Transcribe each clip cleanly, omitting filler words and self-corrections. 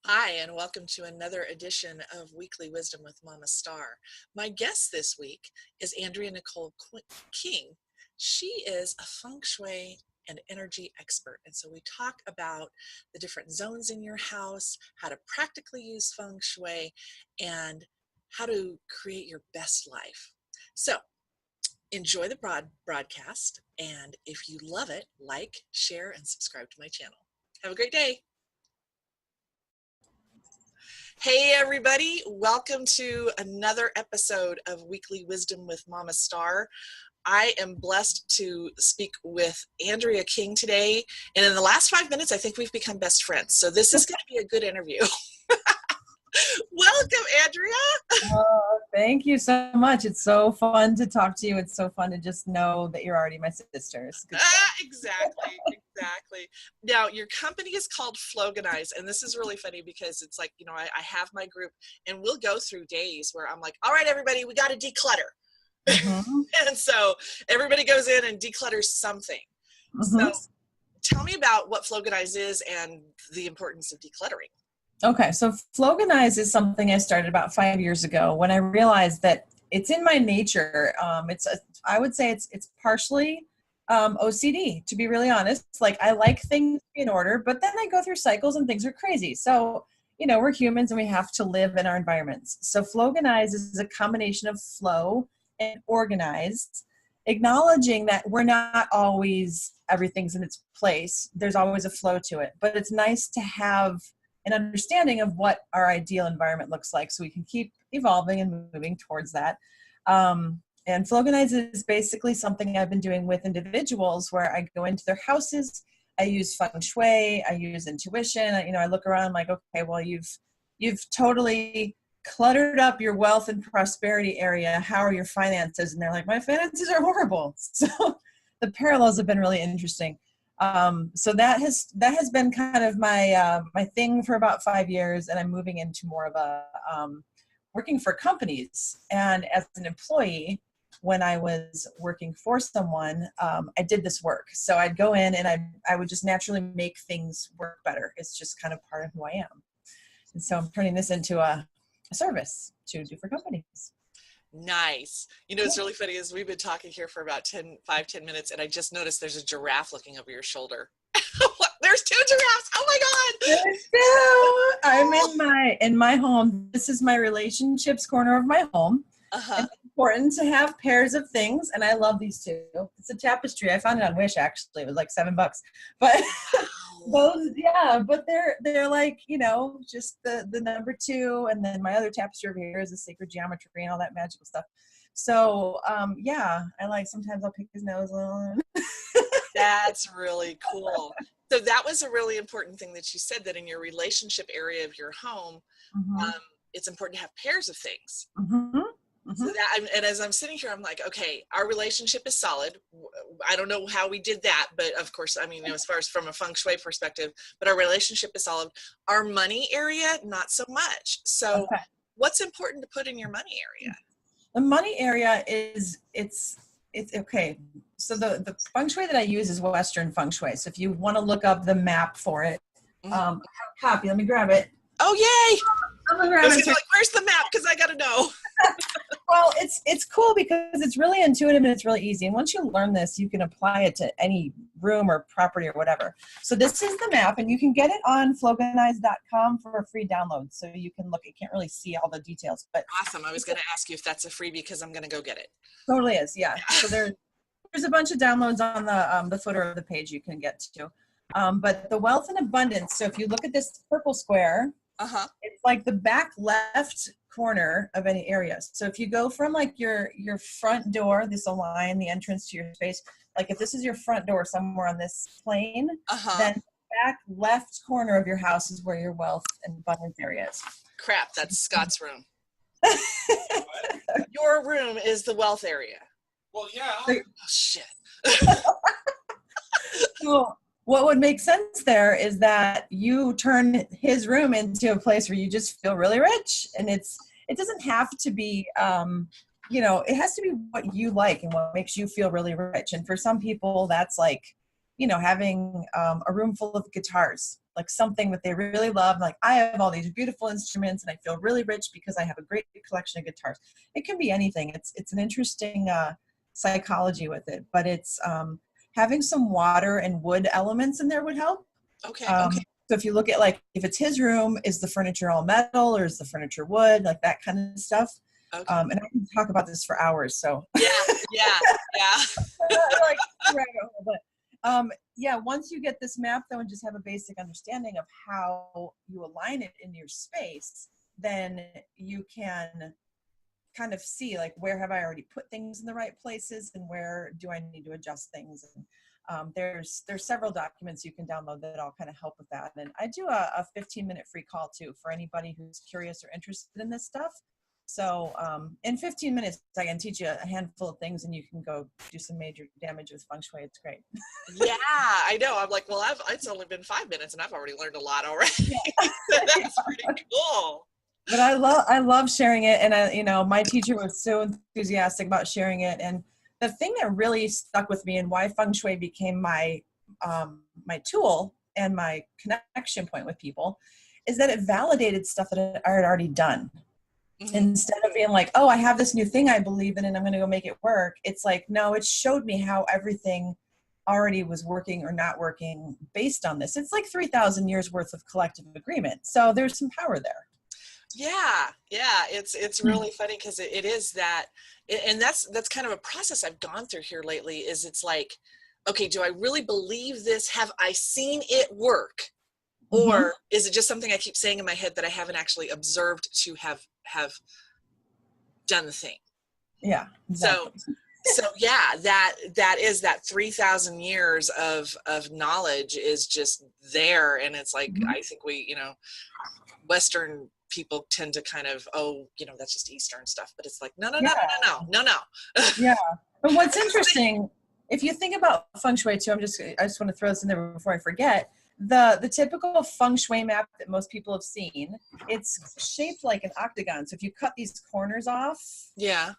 Hi, and welcome to another edition of Weekly Wisdom with Mama Starr. My guest this week is Andrea Nicole King. She is a feng shui and energy expert. And so we talk about the different zones in your house, how to practically use feng shui, and how to create your best life. So enjoy the broadcast. And if you love it, like, share, and subscribe to my channel. Have a great day. Hey everybody, welcome to another episode of Weekly Wisdom with Mama Starr. I am blessed to speak with Andrea King today, and in the last 5 minutes I think we've become best friends, so this is going to be a good interview. Welcome, Andrea. Oh, thank you so much. It's so fun to talk to you. It's so fun to just know that you're already my sisters. Exactly. Now, your company is called Floganize, and this is really funny because it's like, I have my group, and we'll go through days where I'm like, all right, everybody, we got to declutter. Mm-hmm. And so everybody goes in and declutters something. Mm-hmm. So tell me about what Floganize is and the importance of decluttering. Okay, so Floganize is something I started about 5 years ago when I realized that it's in my nature. I would say it's partially OCD, to be really honest. Like, I like things in order, but then I go through cycles and things are crazy. So, we're humans and we have to live in our environments. So Floganize is a combination of flow and organized, acknowledging that we're not always, everything's in its place. There's always a flow to it, but it's nice to have an understanding of what our ideal environment looks like so we can keep evolving and moving towards that. And Floganize is basically something I've been doing with individuals where I go into their houses, I use feng shui, I use intuition. I look around like, okay, well, you've totally cluttered up your wealth and prosperity area. How are your finances? And they're like, my finances are horrible. So the parallels have been really interesting. So that has been kind of my my thing for about 5 years, and I'm moving into more of a working for companies. And as an employee, when I was working for someone, I did this work. So I'd go in and I would just naturally make things work better. It's just kind of part of who I am. And so I'm turning this into a service to do for companies. Nice. It's really funny is we've been talking here for about 10 minutes, and I just noticed there's a giraffe looking over your shoulder. There's two giraffes. Oh my God. There's two. I'm in my home. This is my relationships corner of my home. It's important to have pairs of things, and I love these two. It's a tapestry. I found it on Wish, actually. It was like $7, but those, yeah, but they're like, just the number two, and then my other tapestry over here is a sacred geometry and all that magical stuff. So yeah, I like, sometimes I'll pick his nose on. That's really cool. So that was a really important thing that you said, that in your relationship area of your home, it's important to have pairs of things. So that, and as I'm sitting here, I'm like, okay, our relationship is solid. I don't know how we did that, but of course, as far as from a feng shui perspective, but our relationship is solid. Our money area, not so much. So what's important to put in your money area? The money area it's okay. So the feng shui that I use is Western feng shui. So if you want to look up the map for it, copy, let me grab it. Oh, yay. I'm gonna grab it. Like, where's the map? Because I got to know. Well, it's cool because it's really intuitive and it's really easy. And once you learn this, you can apply it to any room or property or whatever. So this is the map, and you can get it on floganize.com for a free download. So you can look. You can't really see all the details, but awesome. I was going to ask you if that's a freebie because I'm going to go get it. Totally is, yeah. So there's a bunch of downloads on the footer of the page you can get to. But the wealth and abundance. So if you look at this purple square, it's like the back left corner of any area. So if you go from like your front door, this will line the entrance to your space. Like if this is your front door somewhere on this plane, then the back left corner of your house is where your wealth and abundance area is. Crap, that's Scott's room. Your room is the wealth area. Well, yeah. Oh, shit. Cool. What would make sense there is that you turn his room into a place where you just feel really rich. And it doesn't have to be, it has to be what you like and what makes you feel really rich. And for some people, that's like, having a room full of guitars. like something that they really love. Like, I have all these beautiful instruments and I feel really rich because I have a great collection of guitars. It can be anything. It's an interesting psychology with it, but it's having some water and wood elements in there would help. Okay. Um, so if you look at, like, if it's his room, is the furniture all metal or is the furniture wood, like that kind of stuff. Okay. And I can talk about this for hours. So Yeah. Yeah. Yeah. like, but yeah, once you get this map though, and just have a basic understanding of how you align it in your space, then you can kind of see, like, where have I already put things in the right places and where do I need to adjust things. And there's several documents you can download that all kind of help with that. And I do a 15-minute free call too for anybody who's curious or interested in this stuff. So in 15 minutes, I can teach you a handful of things and you can go do some major damage with feng shui. It's great. Yeah, I know. I'm like, well, it's only been 5 minutes and I've already learned a lot already. Yeah. That's pretty cool. But I love sharing it. And my teacher was so enthusiastic about sharing it. And the thing that really stuck with me and why feng shui became my tool and my connection point with people is that it validated stuff that I had already done. Mm-hmm. Instead of being like, oh, I have this new thing I believe in and I'm going to go make it work. It's like, no, it showed me how everything already was working or not working based on this. It's like 3,000 years worth of collective agreement. So there's some power there. Yeah. It's really funny because it is that, and that's kind of a process I've gone through here lately. Is it's like, okay, do I really believe this? Have I seen it work? Or is it just something I keep saying in my head that I haven't actually observed to have done the thing? Yeah. Exactly. So yeah, that is that 3,000 years of knowledge is just there. And it's like, I think Western people tend to kind of, that's just Eastern stuff, but it's like, no. Yeah. But what's interesting, if you think about feng shui too, I just want to throw this in there before I forget. The typical feng shui map that most people have seen, it's shaped like an octagon. So if you cut these corners off, yeah,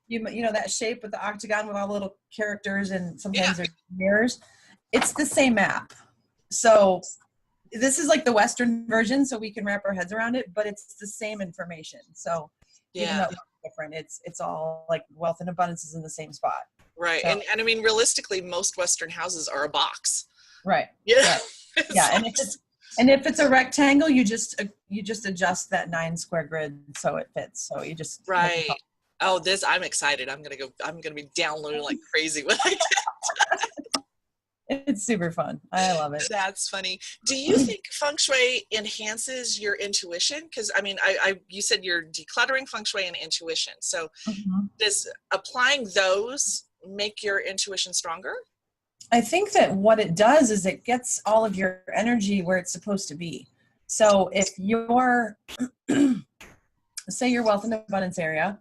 you know that shape with the octagon with all the little characters and sometimes there's mirrors. It's the same map. So this is like the Western version, so we can wrap our heads around it, but it's the same information. So even though it's different, it's all like wealth and abundance is in the same spot. Right. So, and I mean, realistically, most Western houses are a box. Right. Yeah. Right. Yeah. And if it's a rectangle, you just adjust that 9 square grid so it fits. So you just right. Oh, I'm excited. I'm gonna be downloading like crazy when I get It's super fun. I love it. That's funny. Do you think feng shui enhances your intuition? Because I mean, you said you're decluttering feng shui and intuition. So does applying those make your intuition stronger? I think that what it does is it gets all of your energy where it's supposed to be. So if you're, say your wealth and abundance area,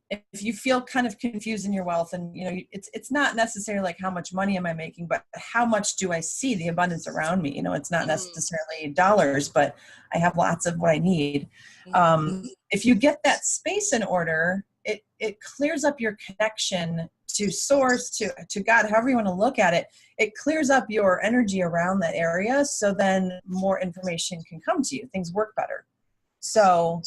if you feel kind of confused in your wealth and, it's not necessarily like how much money am I making, but how much do I see the abundance around me? It's not necessarily dollars, but I have lots of what I need. If you get that space in order, it clears up your connection to source, to God, however you want to look at it. It clears up your energy around that area. So then more information can come to you. Things work better. So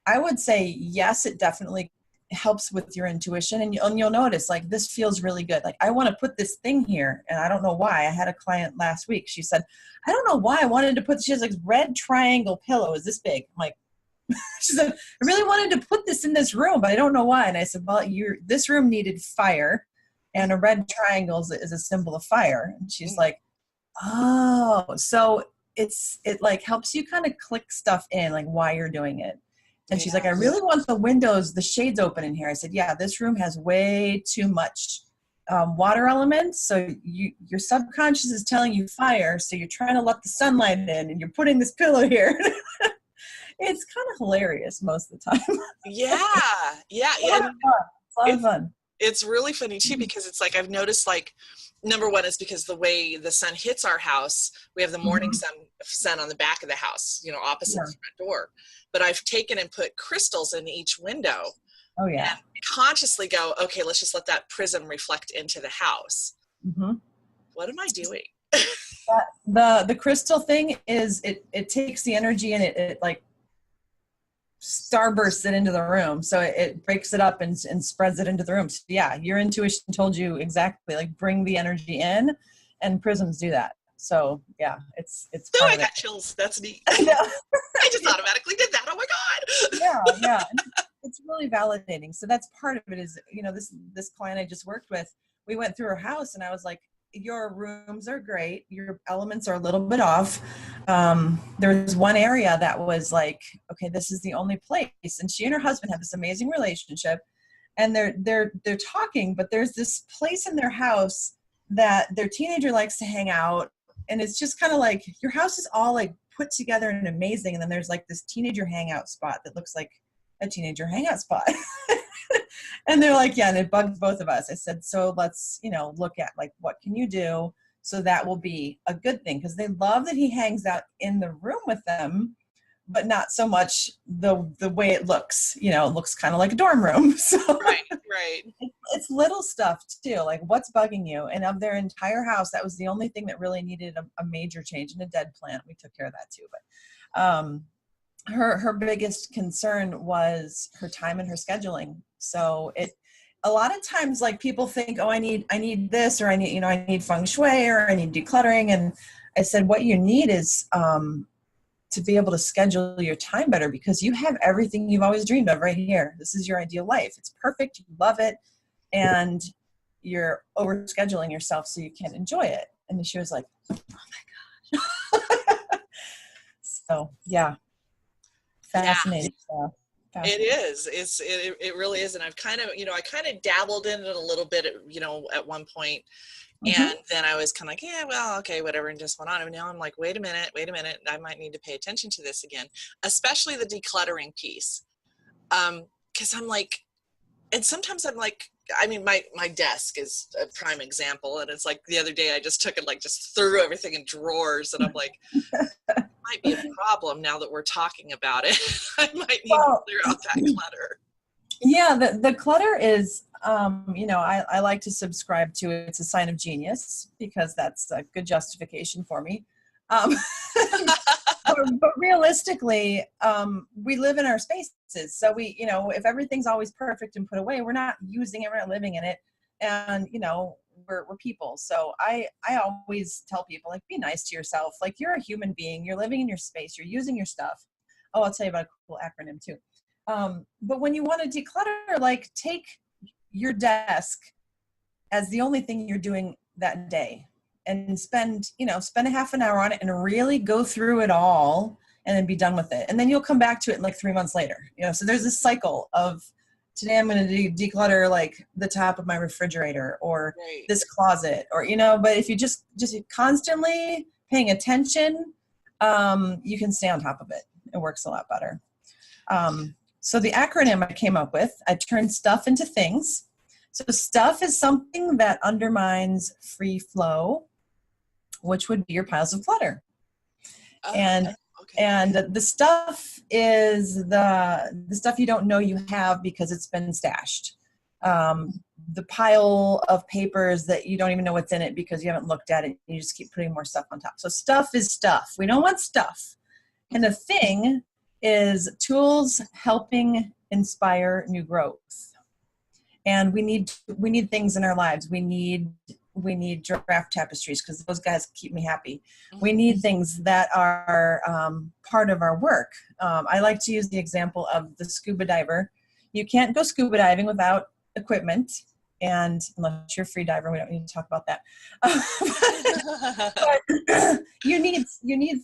I would say, yes, it definitely helps with your intuition. And you'll notice, like, this feels really good. Like, I want to put this thing here. And I don't know why. I had a client last week. She said, I don't know why I wanted to she has like red triangle pillow. Is this big? I'm like, she said, I really wanted to put this in this room, but I don't know why. And I said, well, this room needed fire, and a red triangle is a symbol of fire. And she's like, oh, so it like helps you kind of click stuff in, like why you're doing it. And she's like, I really want the shades open in here. I said, yeah, this room has way too much water elements. So your subconscious is telling you fire. So you're trying to let the sunlight in, and you're putting this pillow here. It's kind of hilarious most of the time. Yeah. It's a lot of fun. It's really funny too, because it's like, I've noticed, like, number one is because the way the sun hits our house, we have the morning sun on the back of the house, opposite the front door. But I've taken and put crystals in each window. Oh yeah. And consciously go, okay, let's just let that prism reflect into the house. What am I doing? The crystal thing is it takes the energy and it like starbursts it into the room. So it breaks it up and spreads it into the room. So yeah, your intuition told you exactly, like bring the energy in, and prisms do that. So yeah, it's So part I of it. got chills. That's neat. I know. I just automatically did that. Oh my God. Yeah. And it's really validating. So that's part of it is, this client I just worked with, we went through her house and I was like, your rooms are great. Your elements are a little bit off. There was one area that was like, okay, this is the only place. And she and her husband have this amazing relationship, and they're talking, but there's this place in their house that their teenager likes to hang out. And it's just kind of like, your house is all like put together and amazing. And then there's like this teenager hangout spot that looks like a teenager hangout spot. And they're like, yeah, and it bugged both of us. I said, so let's, look at like, what can you do so that will be a good thing? Because they love that he hangs out in the room with them, but not so much the way it looks. It looks kind of like a dorm room. So Right. it's little stuff too, like what's bugging you. And of their entire house, that was the only thing that really needed a major change. In a dead plant, we took care of that too. But her biggest concern was her time and her scheduling. So a lot of times, like, people think, oh, I need this, or I need feng shui, or I need decluttering. And I said, what you need is to be able to schedule your time better, because you have everything you've always dreamed of right here. This is your ideal life. It's perfect. You love it. And you're over scheduling yourself so you can't enjoy it. And she was like, oh my gosh. So yeah. Fascinating stuff. It is. It really is. And I've kind of, I kind of dabbled in it a little bit, at one point. And then I was kind of like, yeah, well, okay, whatever, and just went on. And now I'm like, wait a minute, I might need to pay attention to this again, especially the decluttering piece. Because I'm like, and sometimes I'm like, I mean, my desk is a prime example. And it's like the other day I just took it, like just threw everything in drawers. And I'm like, might be a problem now that we're talking about it. I might need to clear out that clutter. Yeah, the clutter is, I like to subscribe to it's a sign of genius, because that's a good justification for me. But realistically, we live in our spaces. So if everything's always perfect and put away, we're not using it, we're not living in it. And, we're people. So I always tell people, like, be nice to yourself. Like, you're a human being, you're living in your space, you're using your stuff. Oh, I'll tell you about a cool acronym too. But when you want to declutter, like, take your desk as the only thing you're doing that day, and spend a half an hour on it and really go through it all, and then be done with it. And then you'll come back to it like 3 months later. So there's this cycle of, today I'm going to declutter like the top of my refrigerator, or this closet, or, but if you just constantly paying attention, you can stay on top of it. It works a lot better. So the acronym I came up with, I turned stuff into things. So stuff is something that undermines free flow, which would be your piles of clutter. And the stuff is the stuff you don't know you have because it's been stashed. The pile of papers that you don't even know what's in it because you haven't looked at it. You just keep putting more stuff on top. So stuff is stuff. We don't want stuff. And the thing is tools helping inspire new growth. And we need things in our lives. We need giraffe tapestries, because those guys keep me happy. We need things that are part of our work. I like to use the example of the scuba diver. You can't go scuba diving without equipment, and unless you're a free diver, we don't need to talk about that. But you need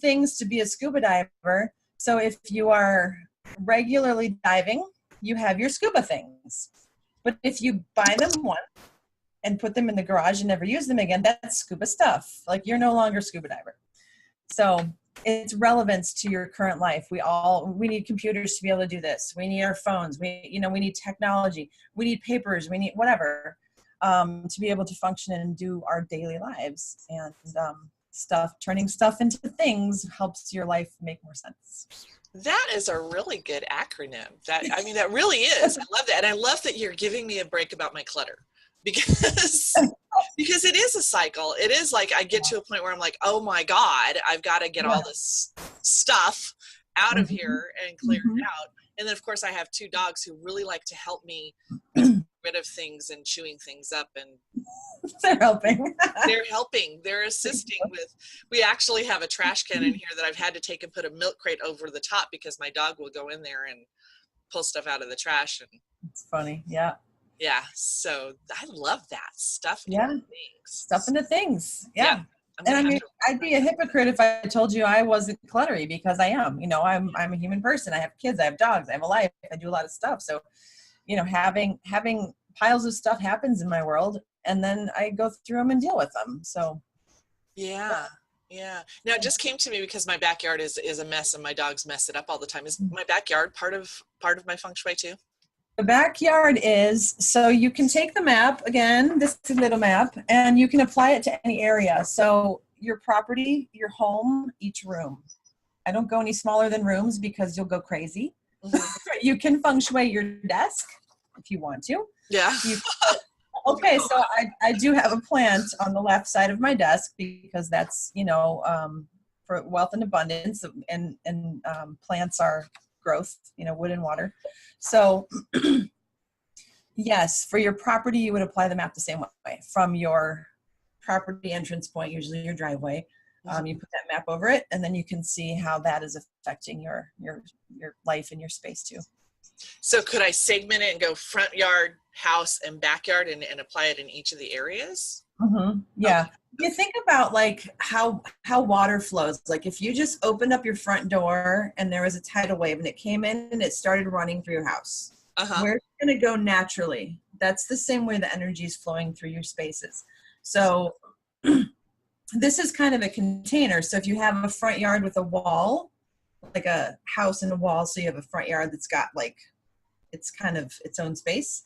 things to be a scuba diver. So if you are regularly diving, you have your scuba things. But if you buy them once and put them in the garage and never use them again, that's scuba stuff. Like, you're no longer a scuba diver. So it's relevance to your current life. We need computers to be able to do this. We need our phones. We need technology. We need papers. We need whatever to be able to function and do our daily lives. And turning stuff into things helps your life make more sense. That is a really good acronym. That really is. I love that. And I love that you're giving me a break about my clutter, because because it is a cycle. It is like I get to a point where I'm like, oh my God, I've got to get Yeah. all this stuff out of Mhm. here and clear it Mhm. out. And then of course I have two dogs who really like to help me with rid of things and chewing things up, and They're helping. they're helping, they're assisting with, we actually have a trash can in here that I've had to take and put a milk crate over the top because my dog will go in there and pull stuff out of the trash. And It's funny. Yeah. yeah, so I love that stuff in Yeah. Stuff things. into things. Yeah, Yeah. I'm And gonna I have mean, to. I'd be a hypocrite if I told you I wasn't cluttery, because I am. I'm a human person. I have kids, I have dogs, I have a life, I do a lot of stuff. So, having piles of stuff happens in my world, and then I go through them and deal with them. So, Yeah. Yeah. Now it just came to me because my backyard is a mess and my dogs mess it up all the time. Is my backyard part of my feng shui too? the backyard is, so you can take the map, again, this little map, and you can apply it to any area. So your property, your home, each room. I don't go any smaller than rooms because you'll go crazy. Mhm. You can feng shui your desk if you want to. Yeah. You, okay, so I do have a plant on the left side of my desk because that's, for wealth and abundance, and plants are growth, wood and water. So yes, for your property, you would apply the map the same way. From your property entrance point, usually your driveway, you put that map over it, and then you can see how that is affecting your life and your space too. So could I segment it and go front yard, house, and backyard and apply it in each of the areas? Mm-hmm. Yeah. Okay. You think about like how water flows. Like if you just opened up your front door and there was a tidal wave and it came in and it started running through your house, Uh-huh. where's it going to go naturally? That's the same way the energy is flowing through your spaces. So this is kind of a container. So if you have a front yard with a wall, like a house and a wall, so you have a front yard that's got like, it's kind of its own space,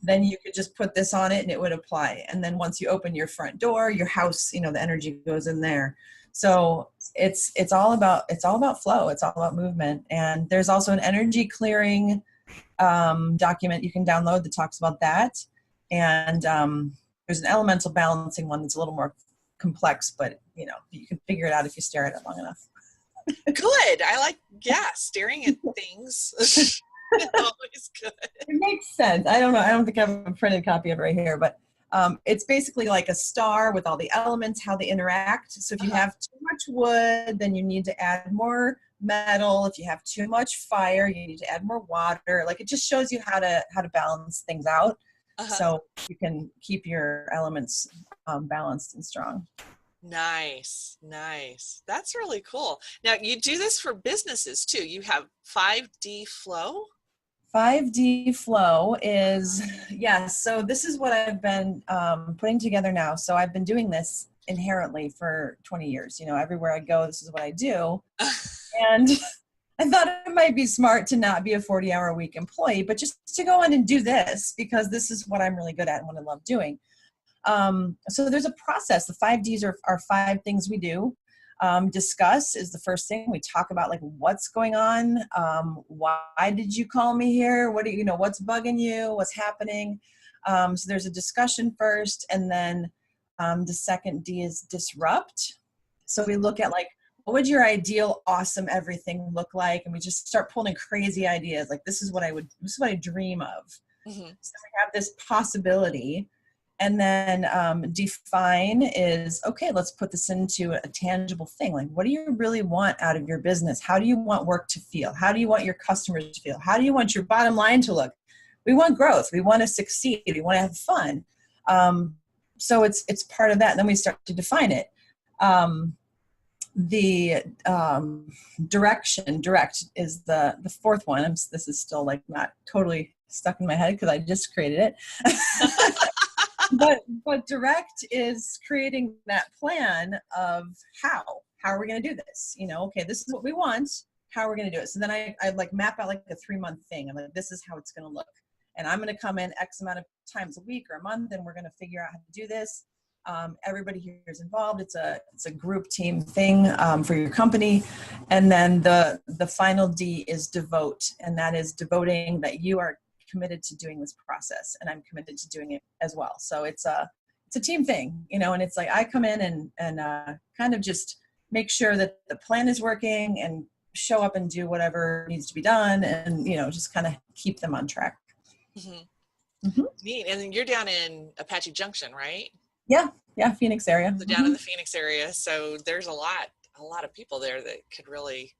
then you could just put this on it and it would apply. And then once you open your front door, your house, the energy goes in there. So it's all about flow. It's all about movement. And there's also an energy clearing document you can download that talks about that. And there's an elemental balancing one that's a little more complex, but you can figure it out if you stare at it long enough. Good. I like, staring at things. Always good. It makes sense. I don't know. I don't think I have a printed copy of it right here, but it's basically like a star with all the elements, how they interact. So if you have too much wood, then you need to add more metal. If you have too much fire, you need to add more water. Like it just shows you how to balance things out, so you can keep your elements balanced and strong. Nice. That's really cool. Now you do this for businesses too. You have 5D flow. 5D flow is, yes. So this is what I've been putting together now. So I've been doing this inherently for 20 years. Everywhere I go, this is what I do. And I thought it might be smart to not be a 40-hour-a-week employee, but just to go in and do this because this is what I'm really good at and what I love doing. So there's a process. The 5Ds are 5 things we do. Discuss is the first thing. We talk about like what's going on. Why did you call me here? What do you know? What's bugging you? What's happening? So there's a discussion first, and then the second D is disrupt. So we look at like, what would your ideal, awesome everything look like? And we just start pulling crazy ideas. Like this is what I dream of. So we have this possibility. And then define is, okay, let's put this into a tangible thing. Like, what do you really want out of your business? How do you want work to feel? How do you want your customers to feel? How do you want your bottom line to look? We want growth. We want to succeed. We want to have fun. So it's part of that. And then we start to define it. The direct is the fourth one. This is still like not totally stuck in my head because I just created it. But direct is creating that plan of how are we going to do this? Okay, this is what we want. How are we going to do it? So then I like map out like a 3-month thing. I'm like, this is how it's going to look. And I'm going to come in X amount of times a week or a month, and we're going to figure out how to do this. Everybody here is involved. It's a group team thing for your company. And then the final D is devote. And that is devoting that you are committed to doing this process, and I'm committed to doing it as well. So it's it's a team thing, and it's like I come in and kind of just make sure that the plan is working and show up and do whatever needs to be done, and just kind of keep them on track. Hmm. Mm-hmm. Neat. And you're down in Apache Junction, right? Yeah, Phoenix area. So down in the Phoenix area, so there's a lot of people there that could really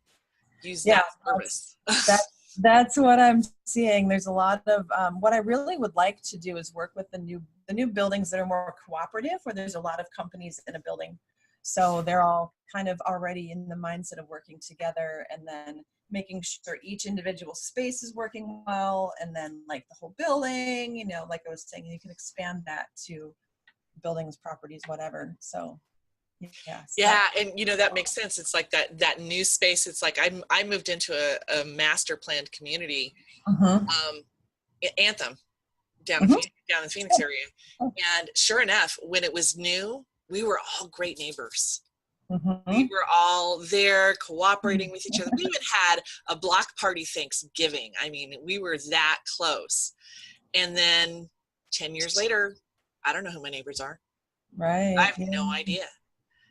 use Yeah, that service. that that's what I'm seeing. There's a lot of what I really would like to do is work with the new buildings that are more cooperative, where there's a lot of companies in a building, so they're all kind of already in the mindset of working together, and then making sure each individual space is working well, and then like the whole building, like I was saying, you can expand that to buildings, properties, whatever. So yes, Yeah, and that makes sense. It's like that new space. It's like I moved into a master planned community, mm-hmm. Anthem, Mm-hmm. down in the Phoenix area, and sure enough, when it was new, we were all great neighbors. Mm-hmm. We were all there cooperating with each other. We even had a block party Thanksgiving. I mean, we were that close. And then 10 years later, I don't know who my neighbors are. I Right. have no idea.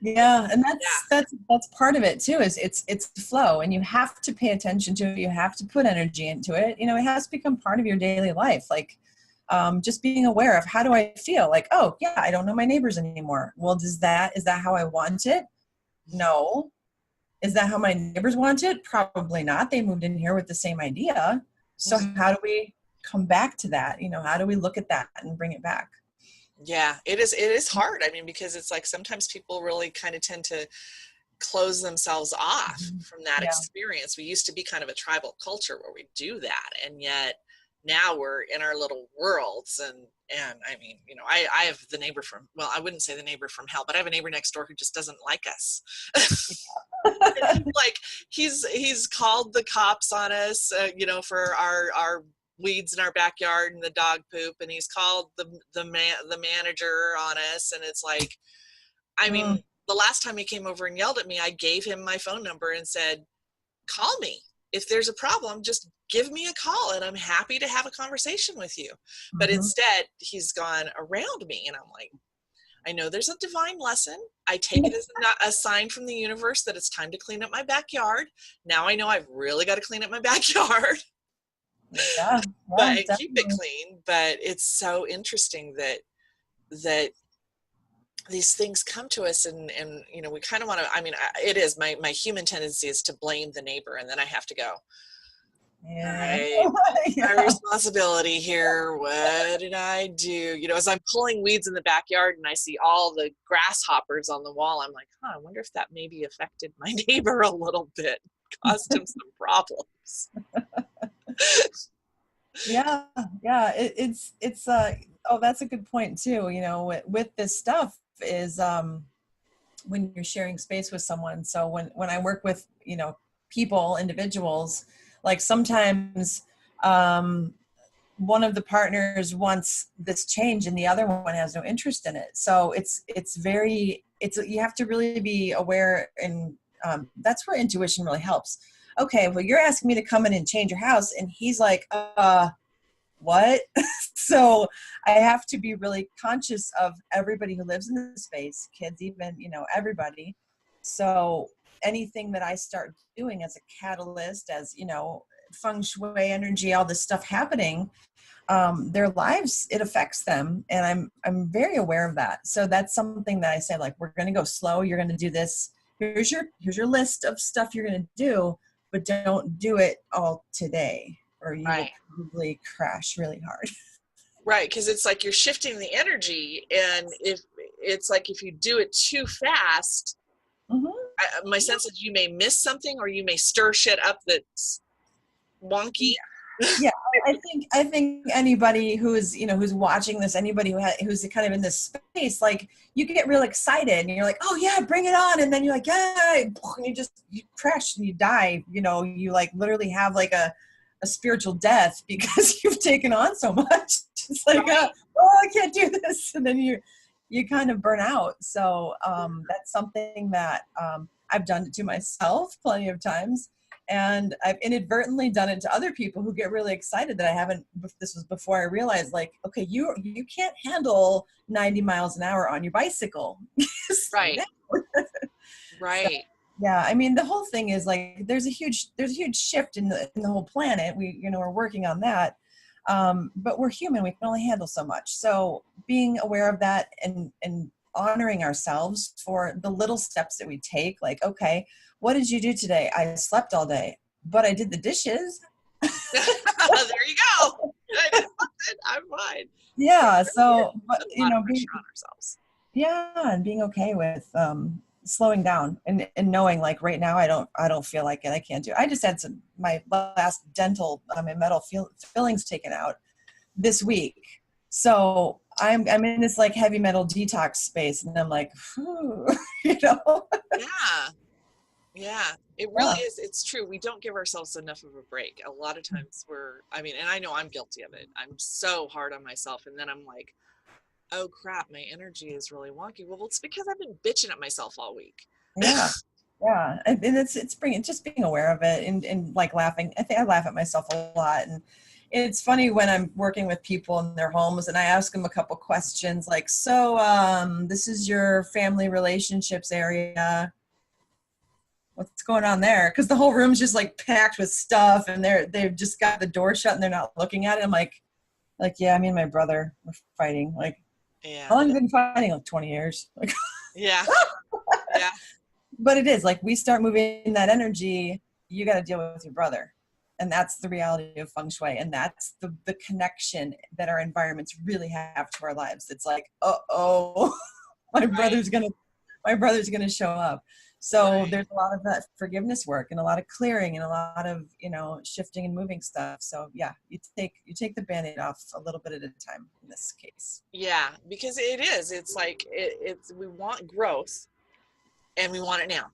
Yeah, and Yeah. that's part of it too. Is it's flow, and you have to pay attention to it. You have to put energy into it. It has to become part of your daily life. Like, just being aware of how do I feel? Like, oh yeah, I don't know my neighbors anymore. Well, is that how I want it? No. Is that how my neighbors want it? Probably not. They moved in here with the same idea. So Mm-hmm. how do we come back to that? How do we look at that and bring it back? Yeah, it is hard. I mean, because it's like sometimes people really kind of tend to close themselves off from that Yeah. experience. We used to be kind of a tribal culture where we do that, and yet now we're in our little worlds. And I mean, I have the neighbor from, well, I wouldn't say the neighbor from hell, but I have a neighbor next door who just doesn't like us. Like he's called the cops on us, for our weeds in our backyard and the dog poop, and he's called the manager on us, and it's like, I mean, the last time he came over and yelled at me, I gave him my phone number and said, call me if there's a problem. Just give me a call, and I'm happy to have a conversation with you. But Mm-hmm. instead, he's gone around me, and I'm like, I know there's a divine lesson. I take it as a sign from the universe that it's time to clean up my backyard. Now I know I've really got to clean up my backyard. Yeah, But and keep it definitely. clean. But it's so interesting that these things come to us, and we kind of want to, I mean, it is my human tendency is to blame the neighbor, and then I have to go, all Yeah. right, my Yeah. responsibility here. What did I do? As I'm pulling weeds in the backyard and I see all the grasshoppers on the wall, I'm like, I wonder if that maybe affected my neighbor a little bit, caused him some problems. Yeah, yeah. It's oh, that's a good point too. With this stuff is when you're sharing space with someone. So when I work with people, individuals, like sometimes one of the partners wants this change and the other one has no interest in it. So you have to really be aware, and that's where intuition really helps. Okay, well, you're asking me to come in and change your house, and he's like, what? So I have to be really conscious of everybody who lives in the space, kids, even, everybody. So anything that I start doing as a catalyst, as, feng shui energy, all this stuff happening, their lives, it affects them. And I'm very aware of that. So that's something that I say, like, we're going to go slow. You're going to do this. Here's your list of stuff you're going to do, but don't do it all today, or you will Right. probably crash really hard. Right, because it's like you're shifting the energy, and if it's like if you do it too fast, Mm-hmm. my sense is you may miss something, or you may stir shit up that's wonky. Yeah, I think anybody who's watching this, anybody who's kind of in this space, like, you get real excited and you're like, oh yeah, bring it on, and then you're like, yeah, and you crash and you die. You like literally have like a spiritual death because you've taken on so much. It's like, Right. oh, I can't do this, and then you kind of burn out. So that's something that I've done it to myself plenty of times. And I've inadvertently done it to other people who get really excited that I haven't. This was before I realized, like, okay, you can't handle 90 miles an hour on your bicycle. Slow Right. down. So, Right. yeah, I mean, the whole thing is like there's a huge shift in the whole planet. We're working on that, but we're human. We can only handle so much. So being aware of that and honoring ourselves for the little steps that we take, like, okay, what did you do today? I slept all day, but I did the dishes. There you go. I did something. I'm fine. Yeah. It really is So, but a lot of pressure on ourselves. yeah, and being okay with slowing down and knowing, like, right now I don't feel like it. I can't do it. I just had my last dental and metal fillings taken out this week. So I'm in this like heavy metal detox space, and I'm like, whew, you know. Yeah. Yeah, it really Yeah. is. It's true. We don't give ourselves enough of a break. A lot of times I mean, and I know I'm guilty of it. I'm so hard on myself. And then I'm like, oh crap, my energy is really wonky. Well, it's because I've been bitching at myself all week. Yeah. Yeah. And it's bringing, just being aware of it and like laughing. I think I laugh at myself a lot. And it's funny when I'm working with people in their homes and I ask them a couple questions like, so this is your family relationships area. What's going on there? Because the whole room's just like packed with stuff and they've just got the door shut and they're not looking at it. I'm like, yeah, me and my brother were fighting. Like, how Yeah. long have you been fighting? Like 20 years. Like, Yeah. Yeah. but it is like we start moving that energy, you got to deal with your brother. And that's the reality of feng shui. And that's the connection that our environments really have to our lives. It's like, uh-oh, my Right. brother's gonna show up. So Right. there's a lot of that forgiveness work and a lot of clearing and a lot of, shifting and moving stuff. So yeah, you take the Band-Aid off a little bit at a time in this case. Yeah. Because it is. It's like it's we want growth and we want it now.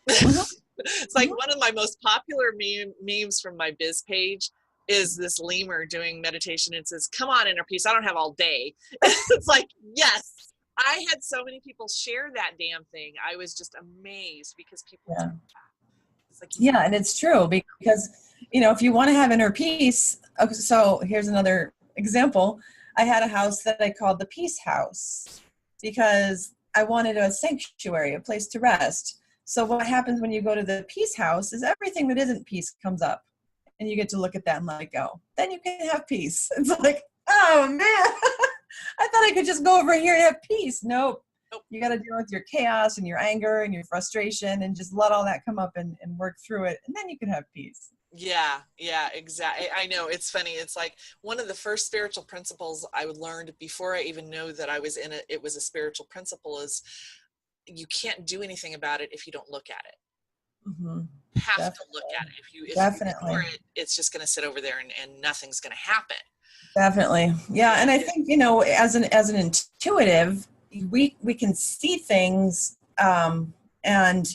Mhm, It's like mhm. one of my most popular memes from my biz page is this lemur doing meditation and says, come on, inner peace, I don't have all day. It's like, yes, I had so many people share that damn thing. I was just amazed because people do Yeah. that. It's like, Yeah, and it's true because, if you want to have inner peace, so here's another example. I had a house that I called the Peace House because I wanted a sanctuary, a place to rest. So what happens when you go to the Peace House is everything that isn't peace comes up and you get to look at that and let it go. Then you can have peace. It's like, oh man, I thought I could just go over here and have peace. Nope. nope. You got to deal with your chaos and your anger and your frustration and just let all that come up and work through it. And then you can have peace. Yeah, yeah, exactly. I know, it's funny. It's like one of the first spiritual principles I learned before I even knew that I was in it. It was a spiritual principle is you can't do anything about it if you don't look at it. Mm-hmm. You have to look Definitely. at it. If you ignore Definitely. it, it's just going to sit over there and nothing's going to happen. Definitely. Yeah. Yeah. And I think, as an intuitive, we can see things, and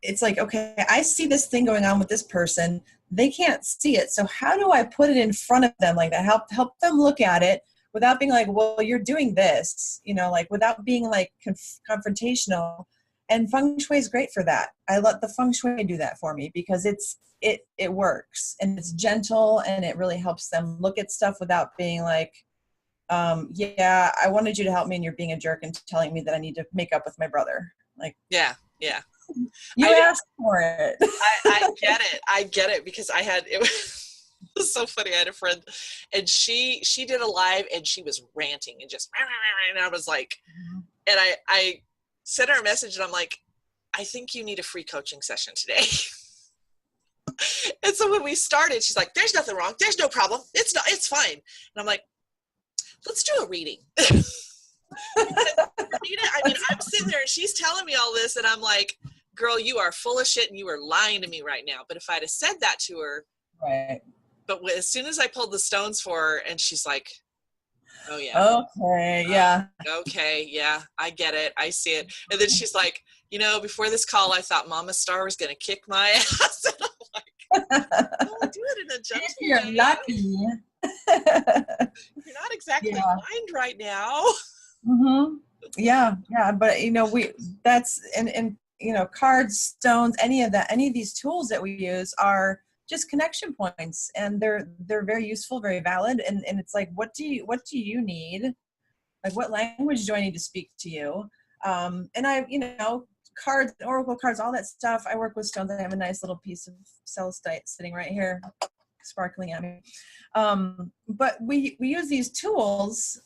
it's like, okay, I see this thing going on with this person. They can't see it. So how do I put it in front of them like that? Help them look at it without being like, well, you're doing this, like without being like confrontational. And feng shui is great for that. I let the feng shui do that for me because it works and it's gentle and it really helps them look at stuff without being like, yeah, I wanted you to help me and you're being a jerk and telling me that I need to make up with my brother. Like, Yeah. Yeah. you I, asked for it. I get it. I get it because it was so funny. I had a friend and she did a live and she was ranting and just, and I was like, and I sent her a message and I'm like, I think you need a free coaching session today. And so when we started, she's like, there's nothing wrong. There's no problem. It's fine. And I'm like, let's do a reading. I mean, I'm sitting there and she's telling me all this and I'm like, girl, you are full of shit and you are lying to me right now. But if I'd have said that to her, Right. but as soon as I pulled the stones for her and she's like, oh yeah. Okay. Yeah. Okay. Yeah, I get it. I see it. And then she's like, before this call, I thought Mama Starr was going to kick my ass. And I'm like, oh, do it in a gentle You're way. lucky. You're not exactly Yeah. blind right now. Mm-hmm. Yeah. Yeah. But that's and cards, stones, any of these tools that we use are just connection points, and they're very useful, very valid. And it's like, what do you need? Like, what language do I need to speak to you? And cards, oracle cards, all that stuff. I work with stones. I have a nice little piece of celestite sitting right here, sparkling at me. But we use these tools,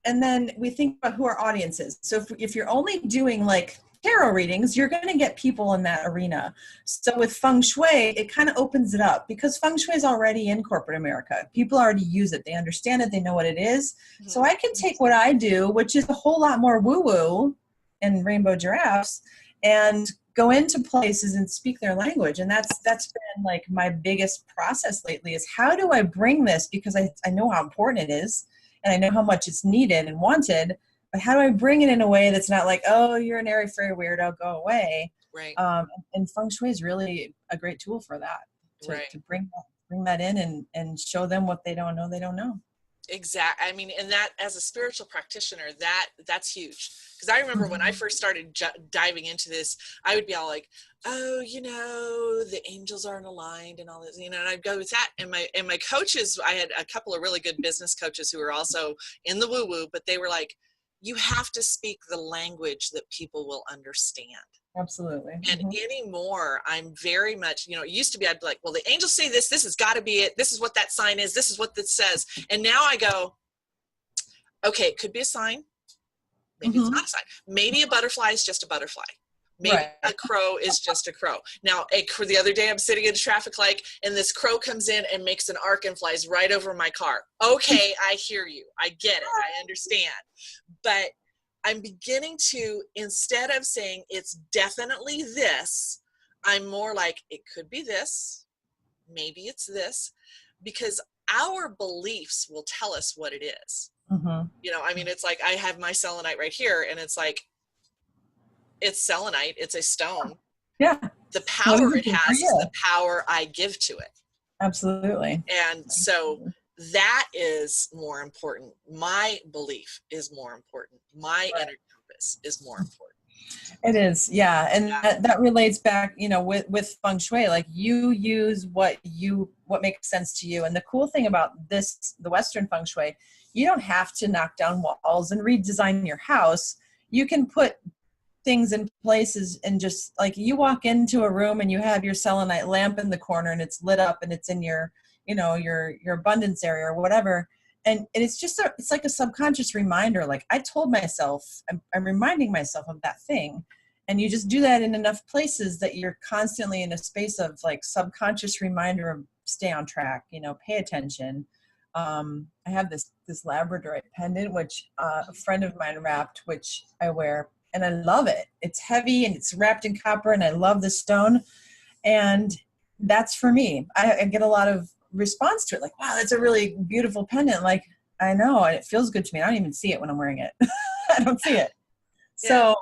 and then we think about who our audience is. So if you're only doing like tarot readings, you're going to get people in that arena. So with feng shui, it kind of opens it up, because feng shui is already in corporate America. People already use it. They understand it. They know what it is. Mm-hmm. So I can take what I do, which is a whole lot more woo-woo and rainbow giraffes, and go into places and speak their language. And that's been like my biggest process lately, is how do I bring this, because I know how important it is, and I know how much it's needed and wanted, but how do I bring it in a way that's not like, oh, you're an airy fairy weirdo, go away. Right. And feng shui is really a great tool for that, to bring that in and show them what they don't know. Exactly. I mean, and that, as a spiritual practitioner, that's huge. Because I remember when I first started diving into this, I would be all like, oh, the angels aren't aligned and all this, and I'd go with that. And my coaches, I had a couple of really good business coaches who were also in the woo woo, but they were like, you have to speak the language that people will understand. Absolutely. And anymore, I'm very much, it used to be, I'd be like, well, the angels say this has got to be it. This is what that sign is. This is what this says. And now I go, okay, it could be a sign. Maybe it's not a sign. Maybe a butterfly is just a butterfly. Maybe a crow is just a crow. Now, the other day I'm sitting in a traffic light, and this crow comes in and makes an arc and flies right over my car. Okay, I hear you. I get it. I understand. But I'm beginning to, instead of saying it's definitely this, I'm more like, it could be this. Maybe it's this. Because our beliefs will tell us what it is. It's like, I have my selenite right here, and it's like, it's selenite. It's a stone. Yeah. The power it has is the power I give to it. Absolutely. And so that is more important. My belief is more important. My inner compass is more important. It is. Yeah. And that relates back, with feng shui, like you use what makes sense to you. And the cool thing about the Western feng shui, you don't have to knock down walls and redesign your house. You can put things in places, and just like, you walk into a room and you have your selenite lamp in the corner, and it's lit up, and it's in your abundance area or whatever. And it's just it's like a subconscious reminder. Like, I told myself, I'm reminding myself of that thing. And you just do that in enough places that you're constantly in a space of like subconscious reminder of stay on track, pay attention. I have this labradorite pendant, which a friend of mine wrapped, which I wear, and I love it. It's heavy and it's wrapped in copper, and I love the stone. And that's for me. I get a lot of response to it. Like, wow, that's a really beautiful pendant. Like, I know, and it feels good to me. I don't even see it when I'm wearing it. I don't see it. Yeah. So.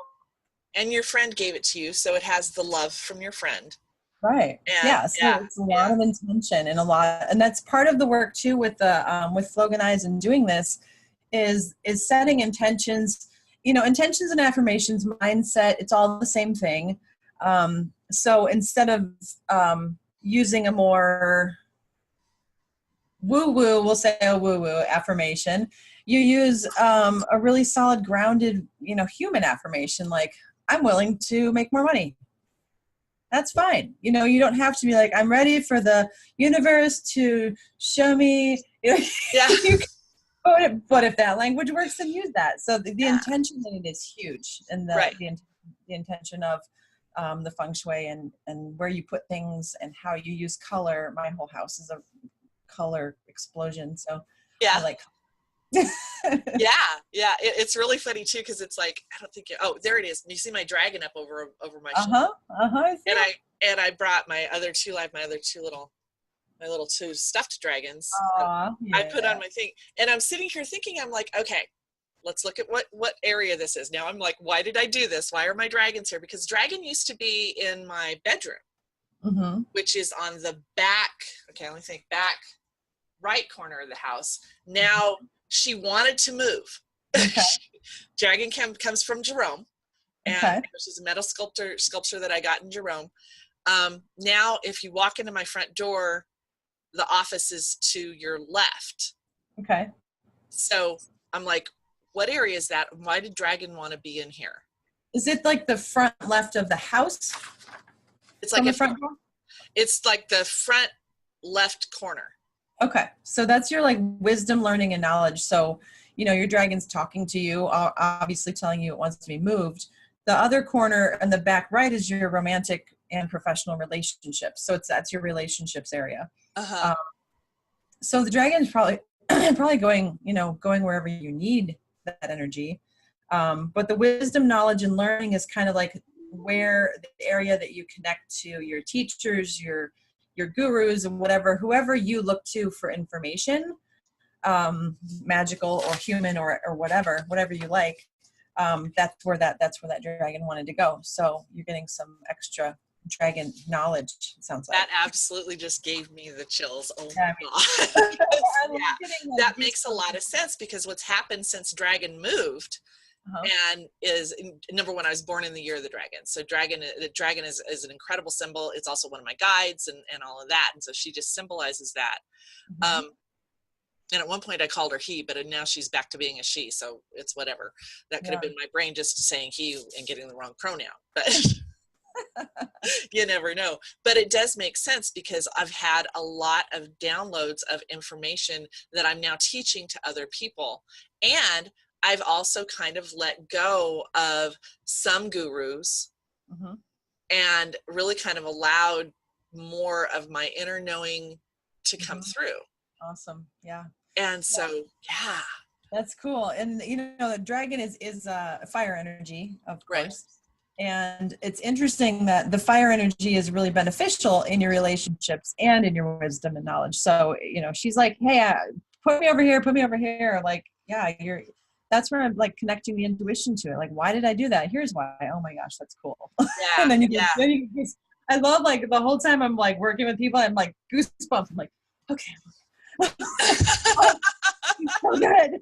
And your friend gave it to you, so it has the love from your friend. Right. So it's a lot of intention, and that's part of the work too with Flogonize and doing this is setting intentions. Intentions and affirmations, mindset, it's all the same thing. So instead of using a more woo-woo, we'll say a woo-woo affirmation, you use a really solid, grounded, human affirmation, like, I'm willing to make more money. That's fine. You don't have to be like, I'm ready for the universe to show me. But if that language works, then use that. So the intention in it is huge, and the intention of the feng shui and where you put things and how you use color. My whole house is a color explosion. So I like. It's really funny too, because it's like, I don't think there it is. You see my dragon up over my shoulder. And I brought my other two two stuffed dragons. I put on my thing, and I'm sitting here thinking, I'm like, okay, let's look at what area this is. Now I'm like, why did I do this? Why are my dragons here? Because dragon used to be in my bedroom, which is on the back. Okay, let me think, back right corner of the house. Now she wanted to move. Okay. Dragon comes from Jerome, And Okay. this is a metal sculpture that I got in Jerome. Now, if you walk into my front door, the office is to your left. Okay. So I'm like, what area is that? Why did Dragon want to be in here? Is it like the front left of the house It's from like the if front door? it's like the front left corner. Okay. So that's your like wisdom, learning, and knowledge. So, your dragon's talking to you, obviously telling you it wants to be moved. The other corner and the back right is your romantic and professional relationships. So that's your relationships area. Uh-huh. Um, so the dragon's probably probably going, going wherever you need that energy. But the wisdom, knowledge, and learning is kind of like where the area that you connect to your teachers, your gurus, and whoever you look to for information, magical or human or whatever you like. That's where that dragon wanted to go. So you're getting some extra dragon knowledge, it sounds like. That absolutely just gave me the chills. Oh Yeah, my God. I love Yeah, getting like that these. makes a lot of sense because what's happened since Dragon moved Uh-huh. and is number one, I was born in the year of the dragon. So the dragon is an incredible symbol. It's also one of my guides and all of that. And so she just symbolizes that. Mm-hmm. And at one point I called her he, but now she's back to being a she. So it's whatever. That could have Yeah. been my brain just saying he and getting the wrong pronoun, but you never know. But it does make sense because I've had a lot of downloads of information that I'm now teaching to other people. And I've also kind of let go of some gurus Mm-hmm. and really kind of allowed more of my inner knowing to come Mm-hmm. through. Awesome. Yeah. And so, yeah. That's cool. And the dragon is fire energy, of Right. course. And it's interesting that the fire energy is really beneficial in your relationships and in your wisdom and knowledge. So, she's like, hey, put me over here. Like, yeah, that's where I'm like connecting the intuition to it. Like, why did I do that? Here's why. Oh my gosh, that's cool. Yeah. And then Yeah. I love like the whole time I'm like working with people, I'm like goosebumps. I'm like, okay. So good.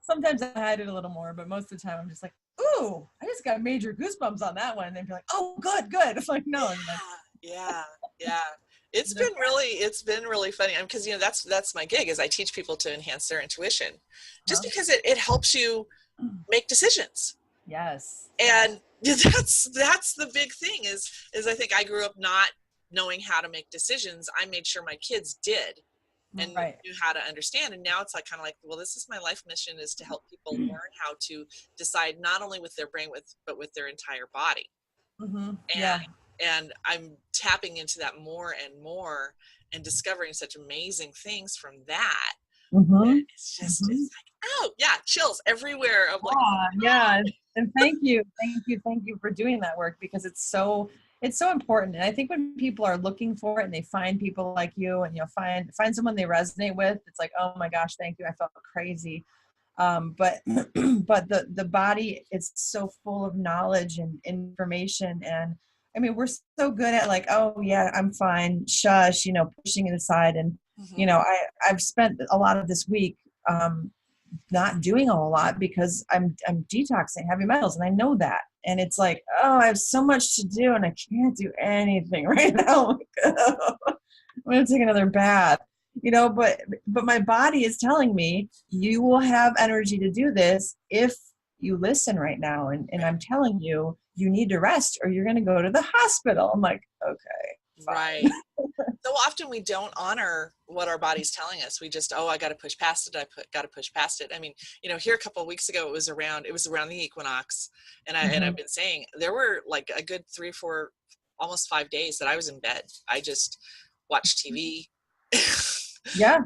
Sometimes I hide it a little more, but most of the time I'm just like, ooh, I just got major goosebumps on that one. And they'd be like, oh, good. I'm like, no. Yeah. It's been really funny. Because that's my gig is I teach people to enhance their intuition, just because it helps you make decisions. Yes. And that's the big thing is I think I grew up not knowing how to make decisions. I made sure my kids did and knew how to understand. And now it's like kind of like, well, this is my life mission, is to help people learn how to decide not only with their brain but with their entire body. Mm-hmm. And I'm tapping into that more and more and discovering such amazing things from that. Mm-hmm. It's just it's like, oh yeah, chills everywhere. I'm like, yeah. And thank you for doing that work, because it's so important. And I think when people are looking for it and they find people like you and find someone they resonate with, it's like, oh my gosh, thank you. I felt crazy. But the body is so full of knowledge and information. And I mean, we're so good at like, oh yeah, I'm fine. Shush, pushing it aside. And, I've spent a lot of this week, not doing a whole lot because I'm detoxing heavy metals, and I know that. And it's like, oh, I have so much to do and I can't do anything right now. I'm gonna take another bath, but my body is telling me you will have energy to do this if you listen right now. And I'm telling you, you need to rest or you're gonna go to the hospital. I'm like, okay, fine. Right. So often we don't honor what our body's telling us. We just, I got to push past it. Got to push past it. I mean, here a couple of weeks ago, it was around the equinox. And I've been saying there were like a good 3 or 4, almost 5 days that I was in bed. I just watched TV, Yeah.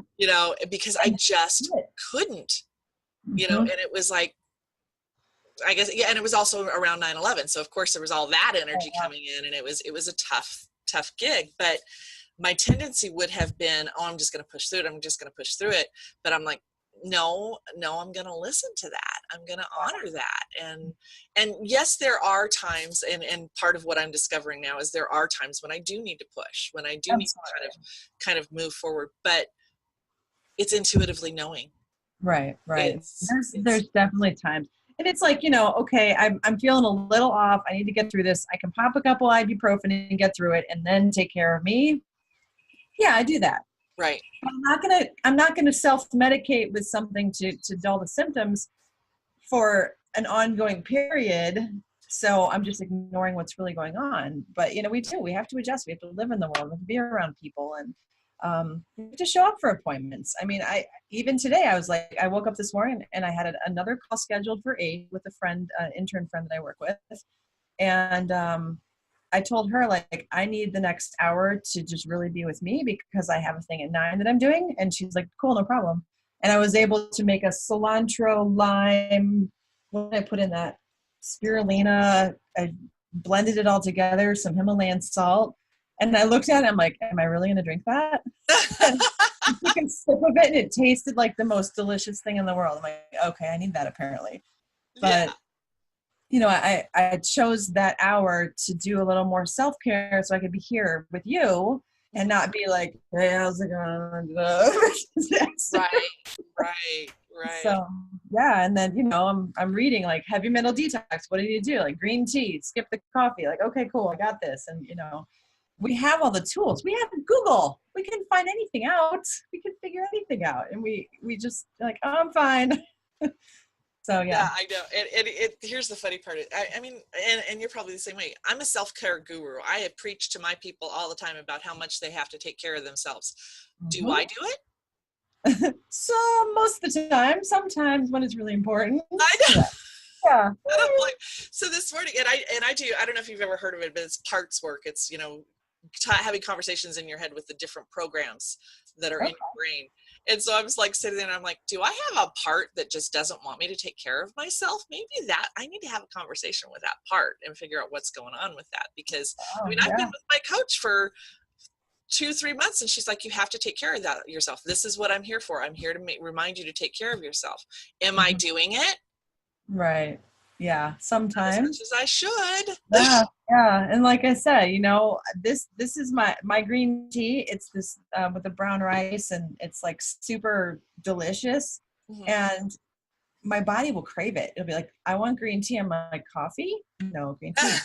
because I just couldn't, and it was like, I guess, yeah. And it was also around 9/11. So of course there was all that energy coming in, and it was a tough gig, but my tendency would have been, I'm just going to push through it. But I'm like, no, I'm going to listen to that. I'm going to honor that. And yes, there are times, and part of what I'm discovering now is there are times when I do need to push, when I do need to kind of move forward, but it's intuitively knowing. Right. It's There's definitely times. And it's like, okay, I'm feeling a little off. I need to get through this. I can pop a couple ibuprofen and get through it and then take care of me. Yeah, I do that. Right. I'm not gonna self-medicate with something to dull the symptoms for an ongoing period. So I'm just ignoring what's really going on. But we have to adjust. We have to live in the world. We have to be around people, and we have to show up for appointments. I mean, I even today I was like, I woke up this morning and I had another call scheduled for 8 with a friend, an intern friend that I work with, and I told her, like, I need the next hour to just really be with me because I have a thing at 9 that I'm doing. And she's like, cool, no problem. And I was able to make a cilantro, lime, what did I put in that? Spirulina. I blended it all together, some Himalayan salt. And I looked at it, I'm like, am I really going to drink that? And I took a sip of it and it tasted like the most delicious thing in the world. I'm like, okay, I need that apparently. But I chose that hour to do a little more self-care so I could be here with you and not be like, hey, how's it going? Right. So, yeah. And then, I'm reading like heavy metal detox. What do you do? Like green tea, skip the coffee. Like, okay, cool. I got this. And, we have all the tools. We have Google. We can find anything out. We can figure anything out. And we just like, oh, I'm fine. So Yeah, I know. And here's the funny part. I mean, and you're probably the same way. I'm a self-care guru. I have preached to my people all the time about how much they have to take care of themselves. Do I do it? So most of the time, sometimes when it's really important. I know. Yeah. So this morning, and I do. I don't know if you've ever heard of it, but it's parts work. It's having conversations in your head with the different programs that are in your brain. And so I was like sitting there and I'm like, do I have a part that just doesn't want me to take care of myself? Maybe that I need to have a conversation with that part and figure out what's going on with that. Because I've been with my coach for 2-3 months and she's like, you have to take care of that yourself. This is what I'm here for. I'm here to remind you to take care of yourself. Am I doing it? Right. Yeah. Sometimes. As much as I should. Yeah. Yeah. And like I said, this is my green tea. It's this with the brown rice and it's like super delicious. Mm-hmm. And my body will crave it. It'll be like, I want green tea. I'm like, coffee? No, green tea.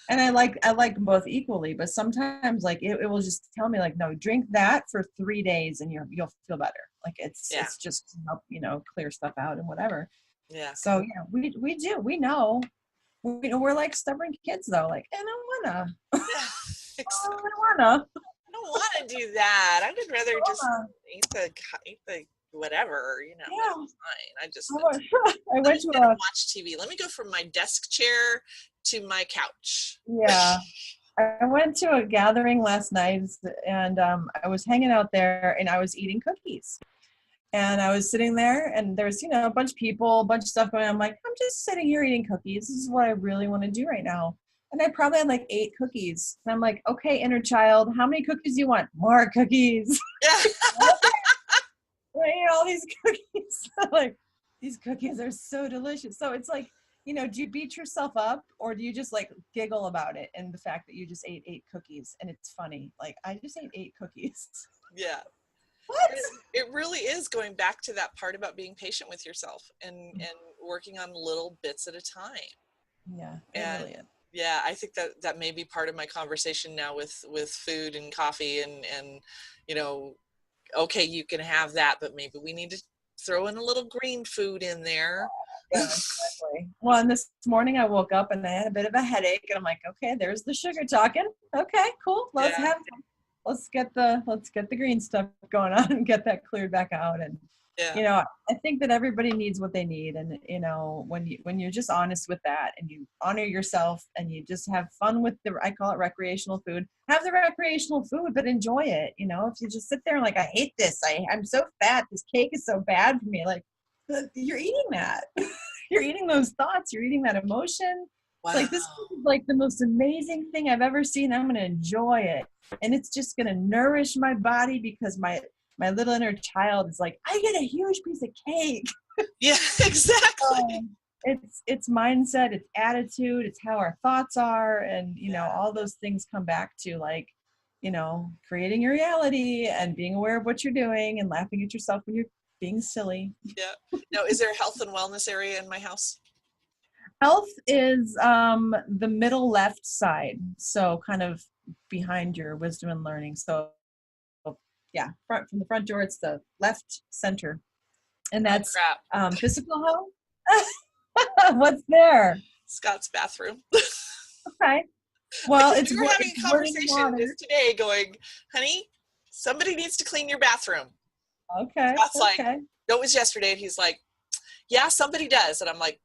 And I like them both equally, but sometimes like it will just tell me like, no, drink that for 3 days and you'll feel better. Like it's just help, clear stuff out and whatever. Yeah. So yeah, we do. We know. We're like stubborn kids though. Like, I don't wanna. I don't want to do that. I would rather just eat the whatever. Yeah. That's fine. I went to watch TV. Let me go from my desk chair to my couch. Yeah. I went to a gathering last night and I was hanging out there and I was eating cookies. And I was sitting there and there's, a bunch of people, a bunch of stuff going on. I'm like, I'm just sitting here eating cookies. This is what I really want to do right now. And I probably had like 8 cookies. And I'm like, okay, inner child, how many cookies do you want? More cookies. Yeah. I ate all these cookies. Like, these cookies are so delicious. So it's like, do you beat yourself up or do you just like giggle about it and the fact that you just ate 8 cookies and it's funny? Like, I just ate 8 cookies. Yeah. What? It really is going back to that part about being patient with yourself and working on little bits at a time. Yeah. And really is. Yeah, I think that may be part of my conversation now with food and coffee and okay, you can have that, but maybe we need to throw in a little green food in there. Yeah, exactly. Well, and this morning I woke up and I had a bit of a headache and I'm like, okay, there's the sugar talking. Okay, cool. Let's get the green stuff going on and get that cleared back out. And I think that everybody needs what they need. And when you're just honest with that and you honor yourself and you just have fun with I call it recreational food, have the recreational food, but enjoy it. If you just sit there and like, I hate this. I'm so fat. This cake is so bad for me. Like, you're eating that. You're eating those thoughts. You're eating that emotion. Wow. It's like, this is like the most amazing thing I've ever seen. I'm going to enjoy it. And it's just going to nourish my body because my little inner child is like, I get a huge piece of cake. Yeah, exactly. It's mindset, it's attitude, it's how our thoughts are. And, all those things come back to like, creating your reality and being aware of what you're doing and laughing at yourself when you're being silly. Yeah. Now, is there a health and wellness area in my house? Health is the middle left side, so kind of behind your wisdom and learning. So yeah, from the front door, it's the left center, and Oh that's crap. physical health. What's there? Scott's bathroom. Okay. Well, Because it's we were having it's a running conversation water. just today going, honey, somebody needs to clean your bathroom. Okay. Scott's like, Okay. no, it was yesterday. And he's like, yeah, somebody does. And I'm like,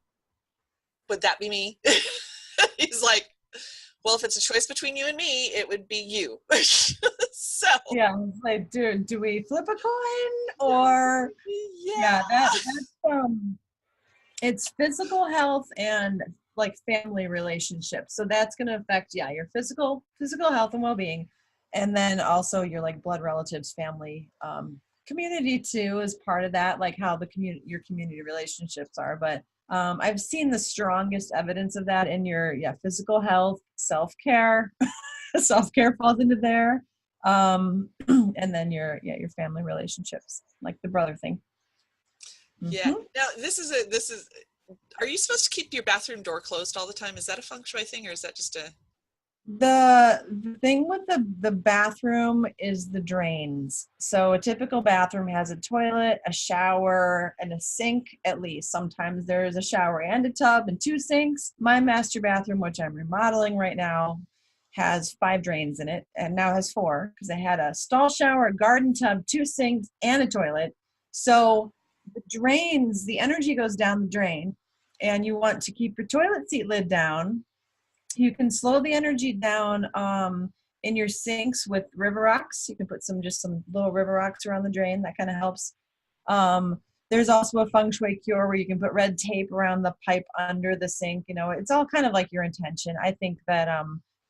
would that be me? He's like, well, if it's a choice between you and me, it would be you. So Yeah. Like, do we flip a coin or yeah. yeah, that's it's physical health and like family relationships. So that's going to affect, yeah, your physical health and well-being. And then also your like blood relatives, family, community too is part of that, like how the community, your community relationships are. But I've seen the strongest evidence of that in your, yeah, physical health, self-care. Self-care falls into there. And then your family relationships, like the brother thing. Yeah. Mm-hmm. Now are you supposed to keep your bathroom door closed all the time? Is that a feng shui thing or is that just a The thing with the bathroom is the drains. So a typical bathroom has a toilet, a shower, and a sink at least. Sometimes there is a shower and a tub and two sinks. My master bathroom, which I'm remodeling right now, has 5 drains in it and now has 4 because I had a stall shower, a garden tub, 2 sinks, and a toilet. So the drains, the energy goes down the drain, and you want to keep your toilet seat lid down. You can slow the energy down in your sinks with river rocks. You can put some little river rocks around the drain. That kind of helps. There's also a feng shui cure where you can put red tape around the pipe under the sink. You know, it's all kind of like your intention. I think that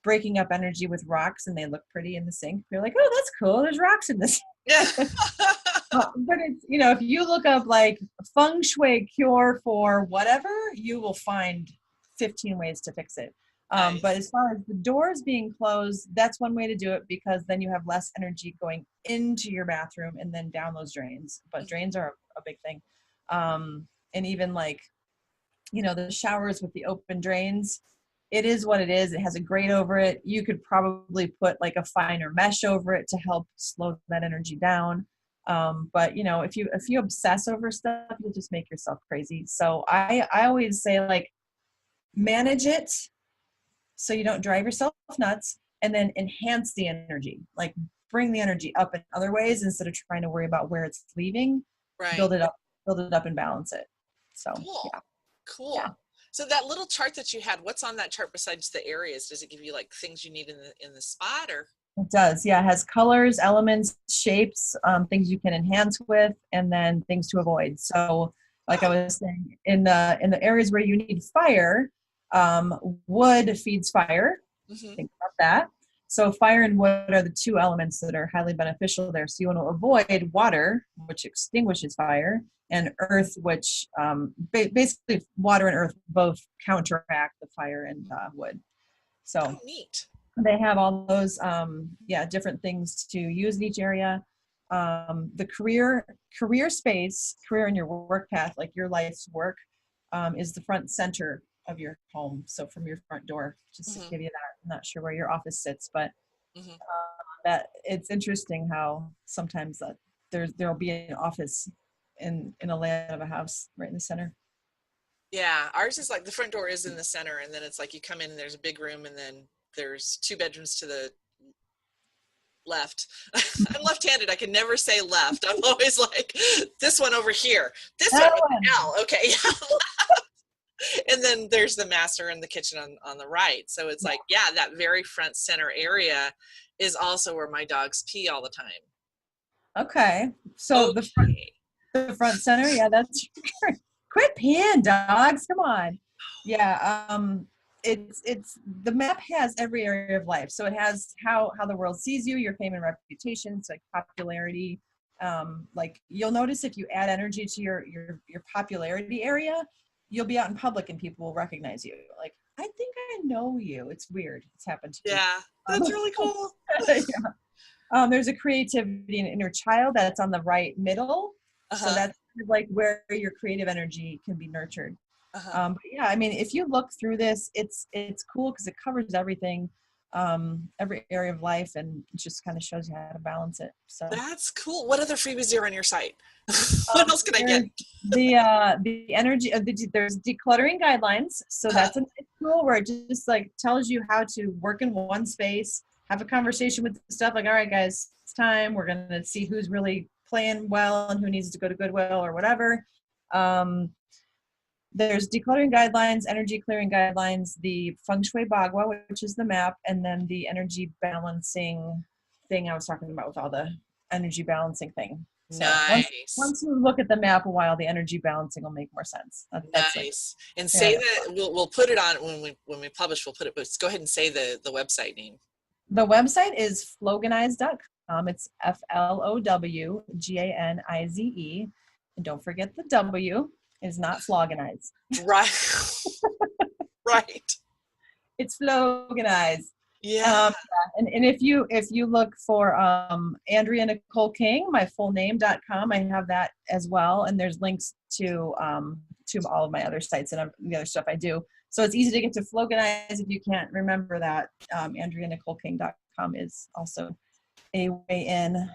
breaking up energy with rocks and they look pretty in the sink, you're like, oh, that's cool. There's rocks in this. yeah. But it's, you know, if you look up like feng shui cure for whatever, you will find 15 ways to fix it. But Nice. as far as the doors being closed, that's one way to do it because then you have less energy going into your bathroom and then down those drains. But drains are a big thing. And even like, you know, the showers with the open drains, it is what it is. It has a grate over it. You could probably put like a finer mesh over it to help slow that energy down. But you know, if you obsess over stuff, you'll just make yourself crazy. So I always say like manage it so you don't drive yourself nuts, and then enhance the energy. Like bring the energy up in other ways instead of trying to worry about where it's leaving. Right. Build it up and balance it. So Cool. yeah. Yeah. Cool. So that little chart that you had, what's on that chart besides the areas? Does it give you like things you need in the spot or? It does. Yeah. It has colors, elements, shapes, things you can enhance with, and then things to avoid. So like I Oh. was saying, in the areas where you need fire, wood feeds fire. Mm-hmm. Think about that. So fire and wood are the 2 elements that are highly beneficial there. So you want to avoid water, which extinguishes fire, and earth, which basically water and earth both counteract the fire and wood. Oh, So neat. they have all those different things to use in each area. The career space, career in your work path, like your life's work, is the front center of your home. So from your front door, just to Mm-hmm. give you that. I'm not sure where your office sits, but Mm-hmm. that it's interesting how sometimes there'll be an office in a layout of a house right in the center. Yeah, ours is like the front door is in the center, and then it's like you come in and there's a big room, and then there's 2 bedrooms to the left. I'm left-handed. I can never say left. I'm always like this one over here. This one That with one. L. Okay, yeah. And then there's the master and the kitchen on the right. So it's like, yeah, that very front center area is also where my dogs pee all the time. Okay. So Okay. the front center, yeah, that's quit peeing, dogs. Come on. Yeah. It's the map has every area of life. So it has how the world sees you, your fame and reputation, so like popularity. Like you'll notice if you add energy to your popularity area, you'll be out in public and people will recognize you. Like, I think I know you. It's weird. It's happened to me. Yeah, that's really cool. Yeah. There's a creativity and inner child that's on the right middle. So Uh-huh. that's like where your creative energy can be nurtured. Uh-huh. But yeah, I mean, if you look through this, it's cool because it covers everything, every area of life, and it just kind of shows you how to balance it. So That's cool. What other freebies are on your site? What else can I get? there's the energy there's decluttering guidelines. So Uh, that's a nice tool where it just like tells you how to work in one space, have a conversation with the stuff like, all right, guys, it's time. We're gonna see who's really playing well and who needs to go to Goodwill or whatever. Um, there's decluttering guidelines, energy clearing guidelines, the feng shui bagua, which is the map, and then the energy balancing thing I was talking about with all the energy balancing thing. So nice. once you look at the map a while, the energy balancing will make more sense. That's like Nice. And say yeah. that we'll put it on when we publish, we'll put it, but go ahead and say the website name. The website is floganize.com. It's FLOWGANIZE. And don't forget the W is not floganize. Right. Right. It's Floganize. Yeah. And if you look for Andrea Nicole King, my full name.com, I have that as well. And there's links to all of my other sites and the other stuff I do. So it's easy to get to Floganize if you can't remember that. AndreaNicoleKing.com is also a way in.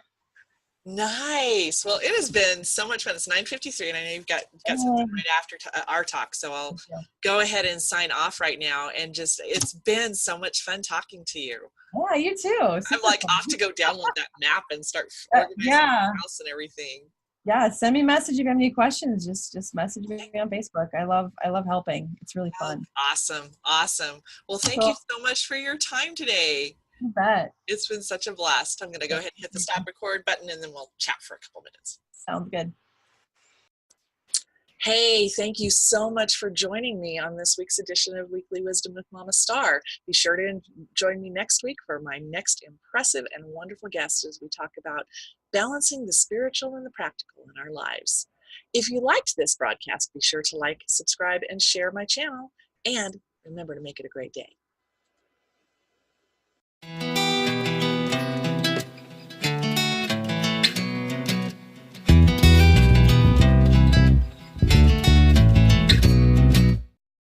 Nice. Well, it has been so much fun. It's 9:53, and I know you've got something right after our talk, so I'll go ahead and sign off right now. And just, it's been so much fun talking to you. Yeah, you too. I'm Super like fun. off to go download that map and start organizing Yeah. my house and everything. Yeah, send me a message if you have any questions. Just message me on Facebook. I love helping. It's really Oh, fun. awesome. Awesome. Well, thank you Cool. so much for your time today. You bet. It's been such a blast. I'm going to go ahead and hit the stop record button, and then we'll chat for a couple minutes. Sounds good. Hey, thank you so much for joining me on this week's edition of Weekly Wisdom with Mama Starr. Be sure to join me next week for my next impressive and wonderful guest as we talk about balancing the spiritual and the practical in our lives. If you liked this broadcast, be sure to like, subscribe, and share my channel. And remember to make it a great day.